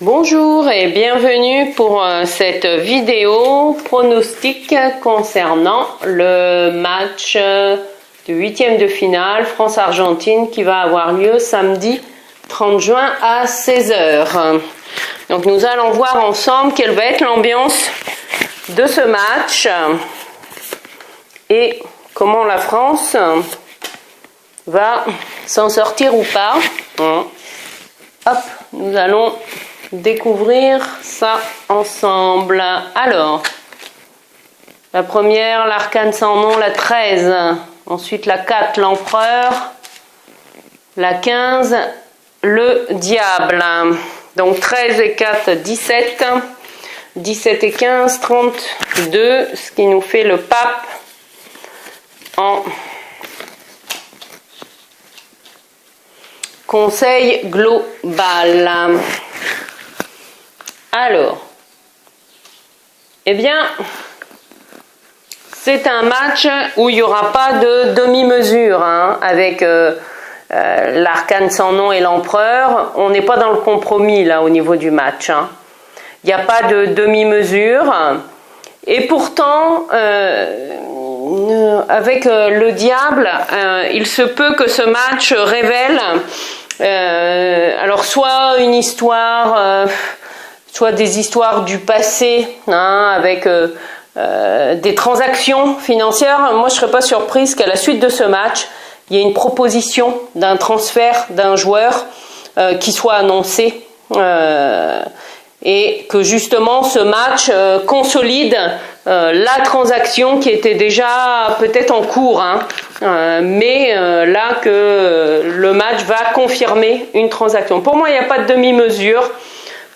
Bonjour et bienvenue pour cette vidéo pronostic concernant le match de huitième de finale France-Argentine qui va avoir lieu samedi 30 juin à 16 h. Donc nous allons voir ensemble quelle va être l'ambiance de ce match et comment la France va s'en sortir ou pas. Hop, nous allons découvrir ça ensemble. Alors, la première, l'arcane sans nom, la 13. Ensuite, la 4, l'empereur. La 15, le diable. Donc, 13 et 4, 17. 17 et 15, 32. Ce qui nous fait le pape en conseil global. Alors, eh bien, c'est un match où il n'y aura pas de demi-mesure avec l'arcane sans nom et l'empereur. On n'est pas dans le compromis là au niveau du match. Il n'y a pas de demi-mesure. Et pourtant, avec le diable, il se peut que ce match révèle alors soit une histoire... soit des histoires du passé, avec des transactions financières. Moi, je ne serais pas surprise qu'à la suite de ce match, il y ait une proposition d'un transfert d'un joueur qui soit annoncé et que justement ce match consolide la transaction qui était déjà peut-être en cours, mais là que le match va confirmer une transaction. Pour moi, il n'y a pas de demi-mesure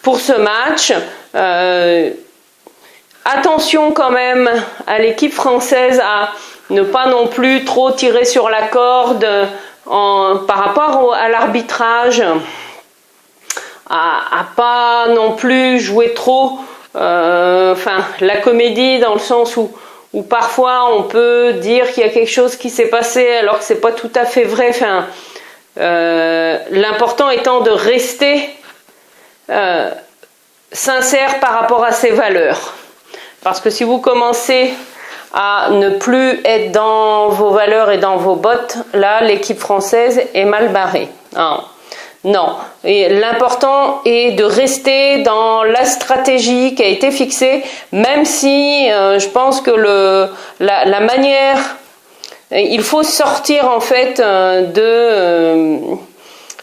pour ce match. Attention quand même à l'équipe française à ne pas non plus trop tirer sur la corde par rapport à l'arbitrage, à pas non plus jouer trop la comédie, dans le sens où parfois on peut dire qu'il y a quelque chose qui s'est passé alors que c'est pas tout à fait vrai. L'important étant de rester sincère par rapport à ses valeurs, parce que si vous commencez à ne plus être dans vos valeurs et dans vos bottes, là l'équipe française est mal barrée. Non, et l'important est de rester dans la stratégie qui a été fixée, même si je pense que la manière, il faut sortir en fait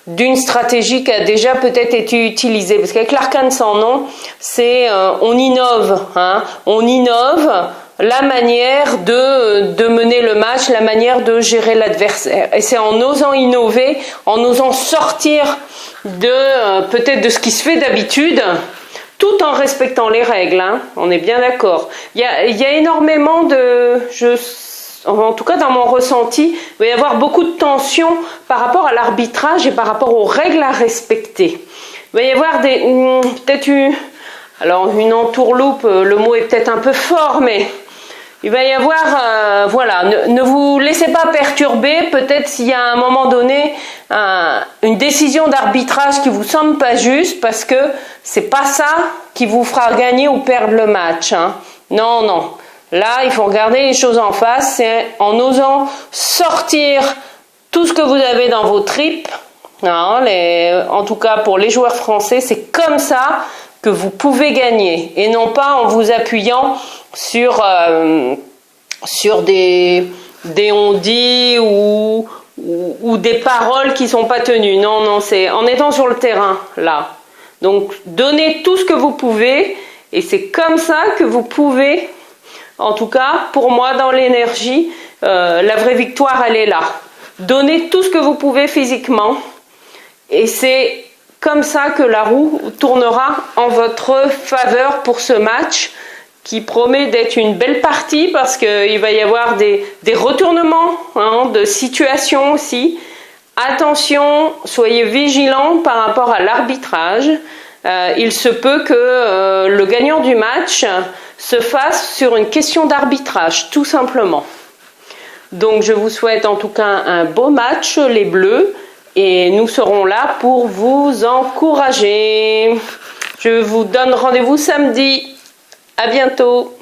d'une stratégie qui a déjà peut-être été utilisée, parce qu'avec l'arcane sans nom, c'est on innove, on innove la manière de mener le match, la manière de gérer l'adversaire, et c'est en osant innover, en osant sortir peut-être de ce qui se fait d'habitude, tout en respectant les règles, on est bien d'accord. Il y a énormément en tout cas dans mon ressenti, il va y avoir beaucoup de tension par rapport à l'arbitrage et par rapport aux règles à respecter. Il va y avoir peut-être une entourloupe, le mot est peut-être un peu fort, mais il va y avoir, ne vous laissez pas perturber, peut-être s'il y a à un moment donné une décision d'arbitrage qui vous semble pas juste, parce que c'est pas ça qui vous fera gagner ou perdre le match. Non. Là, il faut regarder les choses en face, c'est en osant sortir tout ce que vous avez dans vos tripes. En tout cas, pour les joueurs français, c'est comme ça que vous pouvez gagner, et non pas en vous appuyant sur des on-dit ou des paroles qui sont pas tenues. Non, c'est en étant sur le terrain, là. Donc, donnez tout ce que vous pouvez, et c'est comme ça que vous pouvez... En tout cas, pour moi, dans l'énergie, la vraie victoire, elle est là. Donnez tout ce que vous pouvez physiquement, et c'est comme ça que la roue tournera en votre faveur pour ce match, qui promet d'être une belle partie, parce qu'il va y avoir des retournements de situation aussi. Attention, soyez vigilants par rapport à l'arbitrage. Il se peut que le gagnant du match se fasse sur une question d'arbitrage, tout simplement. Donc je vous souhaite en tout cas un beau match, les Bleus, et nous serons là pour vous encourager. Je vous donne rendez-vous samedi. À bientôt.